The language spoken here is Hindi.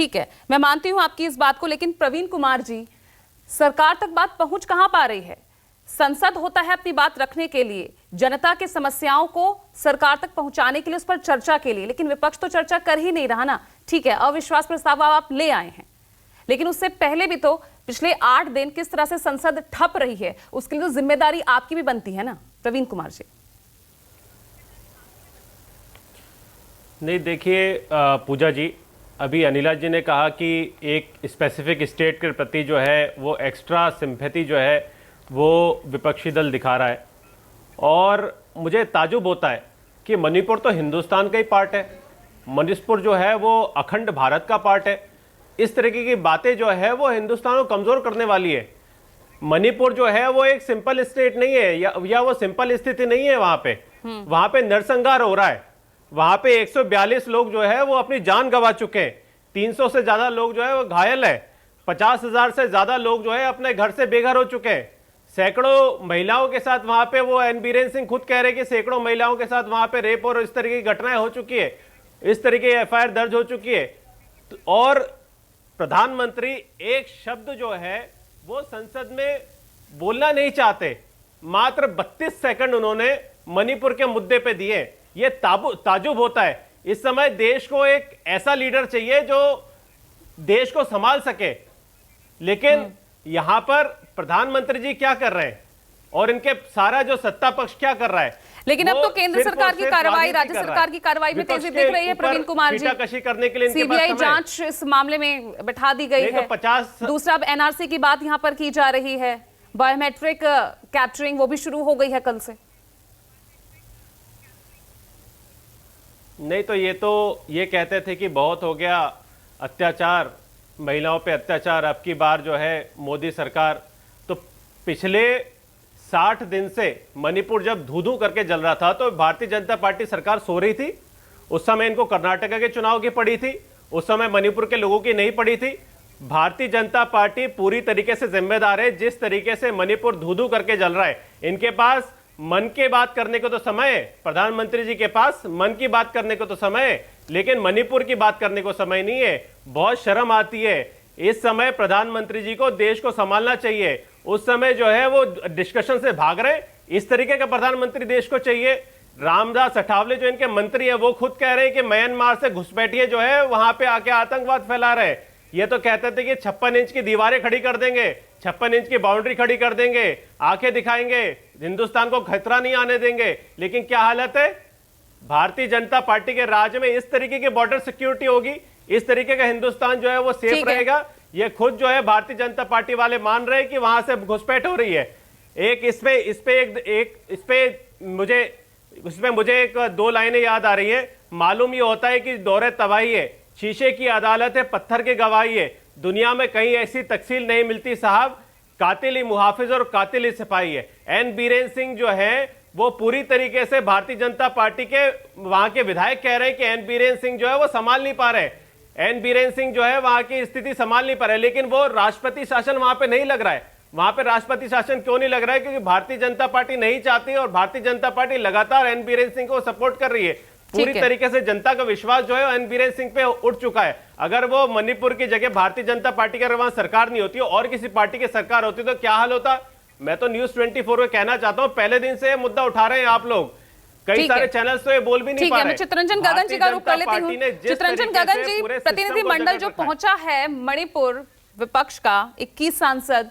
ठीक है, मैं मानती हूं आपकी इस बात को, लेकिन प्रवीण कुमार जी, सरकार तक बात पहुंच कहां पा रही है? संसद होता है अपनी बात रखने के लिए, जनता के समस्याओं को सरकार तक पहुंचाने के लिए, उस पर चर्चा के लिए, लेकिन विपक्ष तो चर्चा कर ही नहीं रहा ना। ठीक है, अविश्वास प्रस्ताव आप ले आए हैं, लेकिन उससे पहले भी तो पिछले 8 दिन किस तरह से संसद ठप रही है, उसके लिए तो जिम्मेदारी आपकी भी बनती है ना प्रवीण कुमार जी। नहीं, देखिए पूजा जी, अभी अनिला जी ने कहा कि एक स्पेसिफिक स्टेट के प्रति जो है वो एक्स्ट्रा सिंपैथी जो है वो विपक्षी दल दिखा रहा है, और मुझे ताजुब होता है कि मणिपुर तो हिंदुस्तान का ही पार्ट है, मणिपुर जो है वो अखंड भारत का पार्ट है। इस तरीके की बातें जो है वो हिंदुस्तान को कमज़ोर करने वाली है। मणिपुर जो है वो एक सिंपल स्टेट नहीं है, या वो सिंपल स्थिति नहीं है। वहाँ पे नरसंहार हो रहा है, वहां पे 142 लोग जो है वो अपनी जान गंवा चुके हैं, 300 से ज्यादा लोग जो है वो घायल है, 50,000 से ज्यादा लोग जो है अपने घर से बेघर हो चुके हैं, सैकड़ों महिलाओं के साथ वहां पे, वो एन बीरेन सिंह खुद कह रहे हैं कि सैकड़ों महिलाओं के साथ वहां पे रेप और इस तरीके की घटनाएं हो चुकी है, इस तरीके की एफआईआर दर्ज हो चुकी है। और प्रधानमंत्री एक शब्द जो है वो संसद में बोलना नहीं चाहते, मात्र 32 सेकंड उन्होंने मणिपुर के मुद्दे पे दिए। ये ताजुब होता है। इस समय देश को एक ऐसा लीडर चाहिए जो देश को संभाल सके, लेकिन यहां पर प्रधानमंत्री जी क्या कर रहे हैं और इनके सारा जो सत्ता पक्ष क्या कर रहा है। लेकिन अब तो केंद्र सरकार की कार्रवाई, राज्य सरकार की कार्रवाई में तेजी दिख रही है प्रवीण कुमार जी। कशी करने के लिए सीबीआई जांच इस मामले में बैठा दी गई है। 50 दूसरा, अब एनआरसी की बात यहां पर की जा रही है, बायोमेट्रिक कैप्चरिंग वो भी शुरू हो गई है कल से। नहीं तो ये कहते थे कि बहुत हो गया अत्याचार, महिलाओं पे अत्याचार, अब की बार जो है मोदी सरकार। तो पिछले 60 दिन से मणिपुर जब धू-धू करके जल रहा था तो भारतीय जनता पार्टी सरकार सो रही थी। उस समय इनको कर्नाटक के चुनाव की पड़ी थी, उस समय मणिपुर के लोगों की नहीं पड़ी थी। भारतीय जनता पार्टी पूरी तरीके से जिम्मेदार है जिस तरीके से मणिपुर धू-धू करके जल रहा है। इनके पास मन की बात करने को तो समय है, प्रधानमंत्री जी के पास मन की बात करने को तो समय है, लेकिन मणिपुर की बात करने को समय नहीं है। बहुत शर्म आती है। इस समय प्रधानमंत्री जी को देश को संभालना चाहिए, उस समय जो है वो डिस्कशन से भाग रहे। इस तरीके का प्रधानमंत्री देश को चाहिए। रामदास अठावले जो इनके मंत्री है वो खुद कह रहे हैं कि म्यांमार से घुसपैठिए जो है वहां पे आके आतंकवाद फैला रहे। ये तो कहते थे कि 56 इंच की दीवारें खड़ी कर देंगे, 56 इंच की बाउंड्री खड़ी कर देंगे, आंखें दिखाएंगे, हिंदुस्तान को खतरा नहीं आने देंगे। लेकिन क्या हालत है? भारतीय जनता पार्टी के राज में इस तरीके की बॉर्डर सिक्योरिटी होगी, इस तरीके का हिंदुस्तान जो है वो सेफ रहेगा। ये खुद जो है भारतीय जनता पार्टी वाले मान रहे हैं कि वहां से घुसपैठ हो रही है। इसमें मुझे एक 2 लाइनें याद आ रही है। मालूम ये होता है कि दौरे तबाही है, शीशे की अदालत है, पत्थर की गवाही है, दुनिया में कहीं ऐसी तकसील नहीं मिलती साहब, कातिल ही मुहाफिज और कातिल ही सिपाही है। एन बीरेन सिंह जो है वो पूरी तरीके से भारतीय जनता पार्टी के वहां के विधायक कह रहे हैं कि एन बीरेन सिंह जो है वो संभाल नहीं पा रहे, एन बीरेन सिंह जो है वहां की स्थिति संभाल नहीं पा रहे। लेकिन वो राष्ट्रपति शासन वहां पे नहीं लग रहा है। वहां पे राष्ट्रपति शासन क्यों नहीं लग रहा है? क्योंकि भारतीय जनता पार्टी नहीं चाहती और भारतीय जनता पार्टी लगातार एन बीरेन सिंह को सपोर्ट कर रही है। पूरी तरीके से जनता का विश्वास जो है एन बीरेन सिंह पे उठ चुका है। अगर वो मणिपुर की जगह भारतीय जनता पार्टी की वहां सरकार नहीं होती और किसी पार्टी की सरकार होती तो क्या हाल होता? मैं तो न्यूज़ 24 को कहना चाहता हूं, पहले दिन से ये मुद्दा उठा रहे हैं आप लोग, कई सारे चैनल्स तो ये बोल भी नहीं पा रहे। मैं चित्ररंजन गगन जी का रुख कर लेती हूं। चित्ररंजन गगन जी, प्रतिनिधि मंडल जो पहुंचा है मणिपुर, विपक्ष का 21 सांसद,